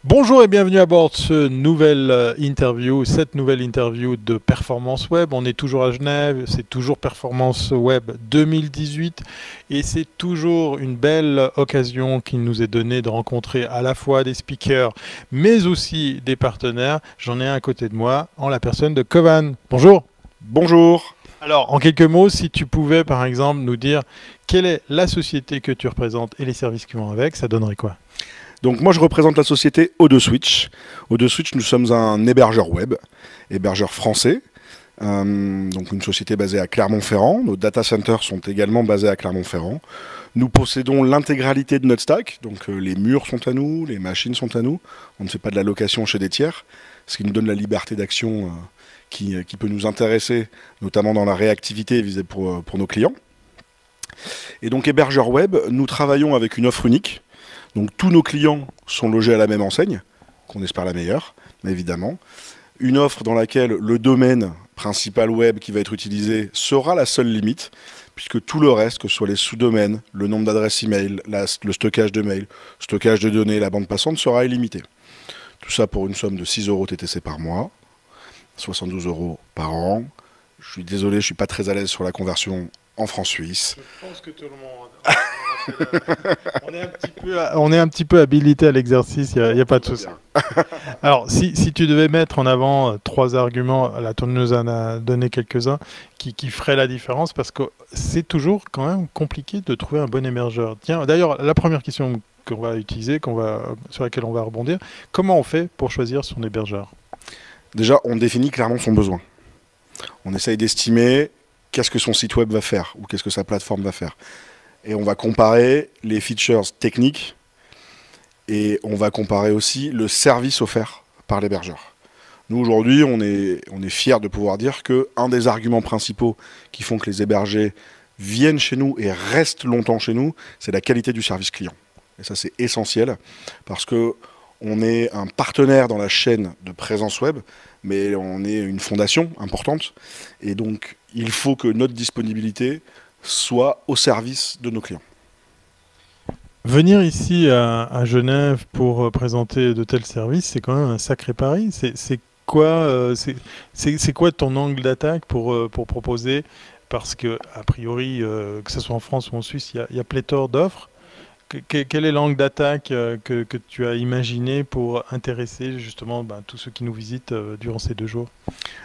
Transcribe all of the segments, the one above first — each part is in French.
Bonjour et bienvenue à bord de cette nouvelle interview de Performance Web. On est toujours à Genève, c'est toujours Performance Web 2018 et c'est toujours une belle occasion qui nous est donnée de rencontrer à la fois des speakers mais aussi des partenaires. J'en ai un à côté de moi en la personne de Kovan. Bonjour. Bonjour. Alors, en quelques mots, si tu pouvais par exemple nous dire quelle est la société que tu représentes et les services qui vont avec, ça donnerait quoi ? Donc moi je représente la société O2Switch. O2Switch, nous sommes un hébergeur web, hébergeur français, donc une société basée à Clermont-Ferrand. Nos data centers sont également basés à Clermont-Ferrand. Nous possédons l'intégralité de notre stack, donc les murs sont à nous, les machines sont à nous. On ne fait pas de la location chez des tiers, ce qui nous donne la liberté d'action qui peut nous intéresser, notamment dans la réactivité visée pour nos clients. Et donc hébergeur web, nous travaillons avec une offre unique. Donc tous nos clients sont logés à la même enseigne, qu'on espère la meilleure, mais évidemment. Une offre dans laquelle le domaine principal web qui va être utilisé sera la seule limite, puisque tout le reste, que ce soit les sous-domaines, le nombre d'adresses email, le stockage de mail, stockage de données, la bande passante, sera illimité. Tout ça pour une somme de 6 € TTC par mois, 72 € par an. Je suis désolé, je ne suis pas très à l'aise sur la conversion en francs suisses. Je pense que tout le monde... on est un petit peu habilité à l'exercice, il n'y a pas de souci. Alors, si tu devais mettre en avant trois arguments, là tu nous en as donné quelques-uns, qui feraient la différence, parce que c'est toujours quand même compliqué de trouver un bon hébergeur. Tiens, d'ailleurs, la première question qu'on va utiliser, sur laquelle on va rebondir, comment on fait pour choisir son hébergeur ? Déjà, on définit clairement son besoin. On essaye d'estimer qu'est-ce que son site web va faire, ou qu'est-ce que sa plateforme va faire. Et on va comparer les features techniques et on va comparer aussi le service offert par l'hébergeur. Nous, aujourd'hui, on est fiers de pouvoir dire qu'un des arguments principaux qui font que les hébergés viennent chez nous et restent longtemps chez nous, c'est la qualité du service client. Et ça, c'est essentiel parce qu'on est un partenaire dans la chaîne de présence web, mais on est une fondation importante. Et donc, il faut que notre disponibilité soit au service de nos clients. Venir ici à Genève pour présenter de tels services, c'est quand même un sacré pari. C'est quoi ton angle d'attaque pour proposer? Parce que, a priori, que ce soit en France ou en Suisse, il y a pléthore d'offres. Quel est l'angle d'attaque que tu as imaginé pour intéresser justement tous ceux qui nous visitent durant ces 2 jours?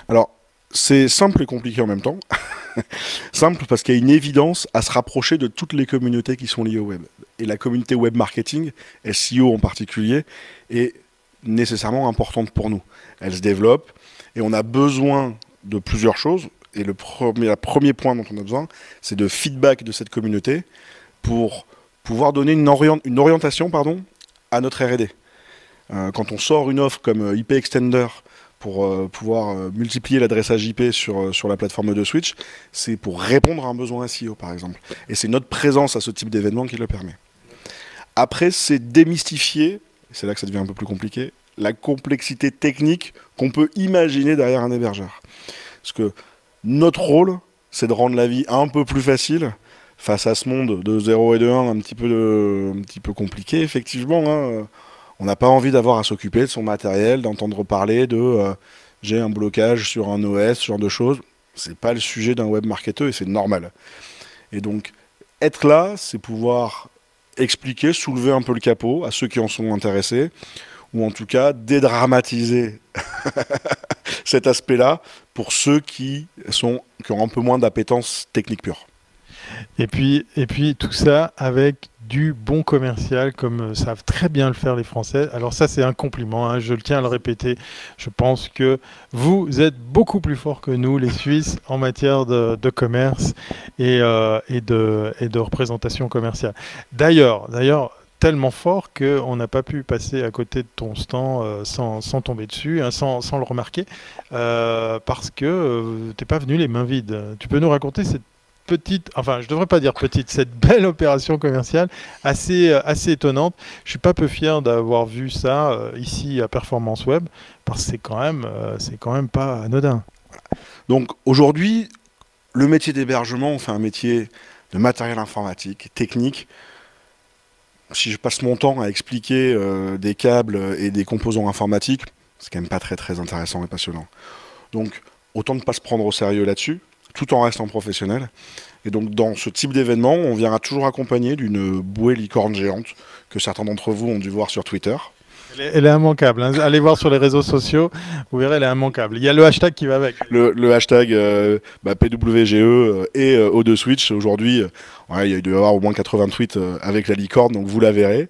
Alors, c'est simple et compliqué en même temps. Simple parce qu'il y a une évidence à se rapprocher de toutes les communautés qui sont liées au web. Et la communauté web marketing, SEO en particulier, est nécessairement importante pour nous. Elle se développe et on a besoin de plusieurs choses. Et le premier point dont on a besoin, c'est de feedback de cette communauté pour pouvoir donner une orientation à notre R&D. Quand on sort une offre comme IP Extender pour pouvoir multiplier l'adressage IP sur la plateforme O2Switch, c'est pour répondre à un besoin SEO, par exemple. Et c'est notre présence à ce type d'événement qui le permet. Après, c'est démystifier, c'est là que ça devient un peu plus compliqué, la complexité technique qu'on peut imaginer derrière un hébergeur. Parce que notre rôle, c'est de rendre la vie un peu plus facile face à ce monde de 0 et de 1 un petit peu compliqué, effectivement, hein. On n'a pas envie d'avoir à s'occuper de son matériel, d'entendre parler de j'ai un blocage sur un OS, ce genre de choses. C'est pas le sujet d'un web marketeur et c'est normal. Et donc, être là, c'est pouvoir expliquer, soulever un peu le capot à ceux qui en sont intéressés, ou en tout cas dédramatiser cet aspect-là pour ceux qui ont un peu moins d'appétence technique pure. Et puis tout ça avec du bon commercial, comme savent très bien le faire les Français. Alors ça, c'est un compliment, hein, je le tiens à le répéter. Je pense que vous êtes beaucoup plus forts que nous, les Suisses, en matière de commerce et de représentation commerciale. D'ailleurs, tellement fort qu'on n'a pas pu passer à côté de ton stand sans tomber dessus, hein, sans le remarquer, parce que tu n'es pas venu les mains vides. Tu peux nous raconter cette petite, enfin je devrais pas dire petite, cette belle opération commerciale assez étonnante. Je suis pas peu fier d'avoir vu ça ici à Performance Web, parce que c'est quand même pas anodin. Donc aujourd'hui, le métier d'hébergement, on fait un métier de matériel informatique, technique. Si je passe mon temps à expliquer des câbles et des composants informatiques, c'est quand même pas très très intéressant et passionnant. Donc autant ne pas se prendre au sérieux là-dessus, tout en restant professionnel. Et donc dans ce type d'événement, on viendra toujours accompagné d'une bouée licorne géante que certains d'entre vous ont dû voir sur Twitter. Elle est immanquable, hein. Allez voir sur les réseaux sociaux, vous verrez, elle est immanquable. Il y a le hashtag qui va avec. Le hashtag PWGE et O2Switch, aujourd'hui, il doit y avoir au moins 80 tweets avec la licorne, donc vous la verrez.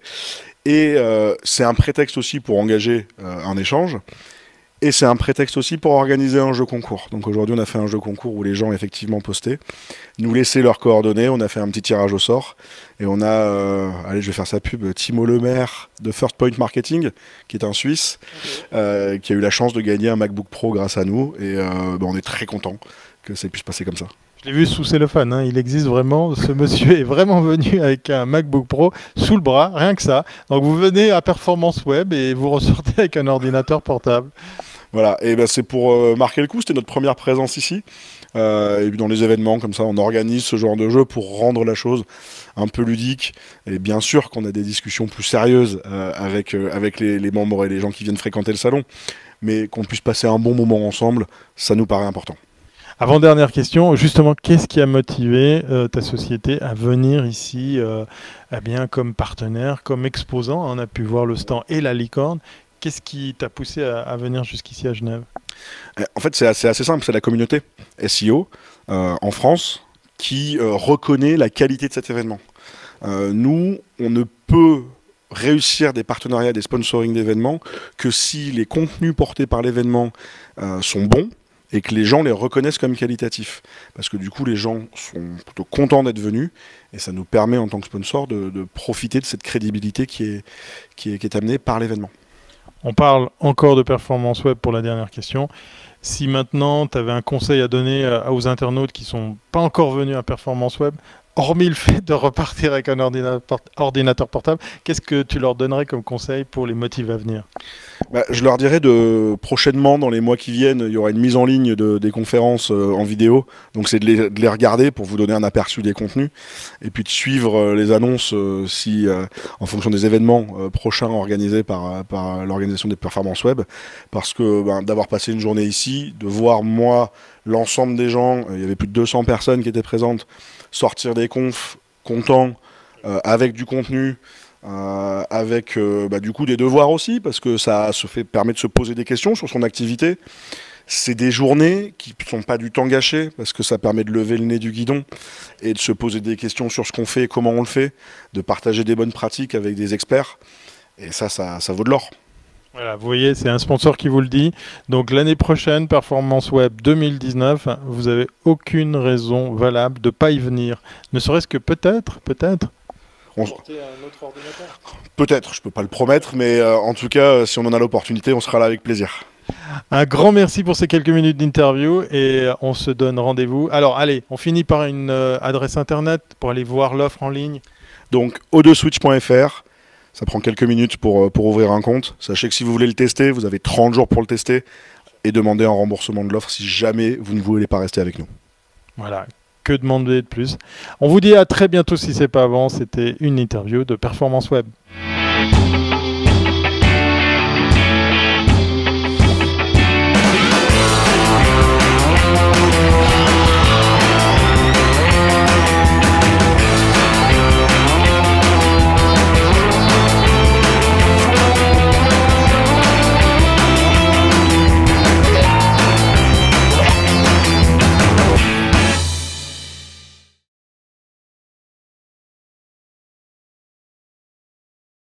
Et c'est un prétexte aussi pour engager un échange. Et c'est un prétexte aussi pour organiser un jeu concours. Donc aujourd'hui, on a fait un jeu concours où les gens effectivement postaient, nous laissaient leurs coordonnées, on a fait un petit tirage au sort, et on a, allez, je vais faire sa pub, Timo Lemaire de First Point Marketing, qui est un Suisse, qui a eu la chance de gagner un MacBook Pro grâce à nous, et on est très content que ça puisse passer comme ça. Je l'ai vu sous cellophane, hein. Il existe vraiment, ce monsieur est vraiment venu avec un MacBook Pro sous le bras, rien que ça. Donc vous venez à Performance Web et vous ressortez avec un ordinateur portable. Voilà, et ben c'est pour marquer le coup, c'était notre première présence ici. Et puis dans les événements comme ça, on organise ce genre de jeu pour rendre la chose un peu ludique. Et bien sûr qu'on a des discussions plus sérieuses avec les membres et les gens qui viennent fréquenter le salon. Mais qu'on puisse passer un bon moment ensemble, ça nous paraît important. Avant-dernière question, justement, qu'est-ce qui a motivé ta société à venir ici eh bien, comme partenaire, comme exposant? On a pu voir le stand et la licorne. Qu'est-ce qui t'a poussé à venir jusqu'ici à Genève? En fait, c'est assez simple, c'est la communauté SEO en France qui reconnaît la qualité de cet événement. Nous, on ne peut réussir des partenariats, des sponsoring d'événements que si les contenus portés par l'événement sont bons et que les gens les reconnaissent comme qualitatifs. Parce que du coup, les gens sont plutôt contents d'être venus et ça nous permet en tant que sponsor de profiter de cette crédibilité qui est amenée par l'événement. On parle encore de performance web pour la dernière question. Si maintenant tu avais un conseil à donner aux internautes qui ne sont pas encore venus à performance web, hormis le fait de repartir avec un ordinateur portable, qu'est-ce que tu leur donnerais comme conseil pour les motiver à venir? Je leur dirais prochainement, dans les mois qui viennent, il y aura une mise en ligne des conférences en vidéo. Donc c'est de les regarder pour vous donner un aperçu des contenus. Et puis de suivre les annonces en fonction des événements prochains organisés par l'organisation des performances web. Parce que d'avoir passé une journée ici, de voir moi l'ensemble des gens, il y avait plus de 200 personnes qui étaient présentes, sortir des confs contents, avec du contenu, avec du coup des devoirs aussi, parce que ça permet de se poser des questions sur son activité. C'est des journées qui ne sont pas du temps gâché, parce que ça permet de lever le nez du guidon et de se poser des questions sur ce qu'on fait et comment on le fait, de partager des bonnes pratiques avec des experts, et ça vaut de l'or. Voilà, vous voyez, c'est un sponsor qui vous le dit. Donc l'année prochaine, Performance Web 2019, vous n'avez aucune raison valable de ne pas y venir. Ne serait-ce que peut-être porter un autre ordinateur. Peut-être, je ne peux pas le promettre, mais en tout cas, si on en a l'opportunité, on sera là avec plaisir. Un grand merci pour ces quelques minutes d'interview et on se donne rendez-vous. Alors allez, on finit par une adresse internet pour aller voir l'offre en ligne. Donc o2switch.fr. Ça prend quelques minutes pour ouvrir un compte. Sachez que si vous voulez le tester, vous avez 30 jours pour le tester et demander un remboursement de l'offre si jamais vous ne voulez pas rester avec nous. Voilà, que demander de plus? On vous dit à très bientôt si ce n'est pas avant. C'était une interview de Performance Web.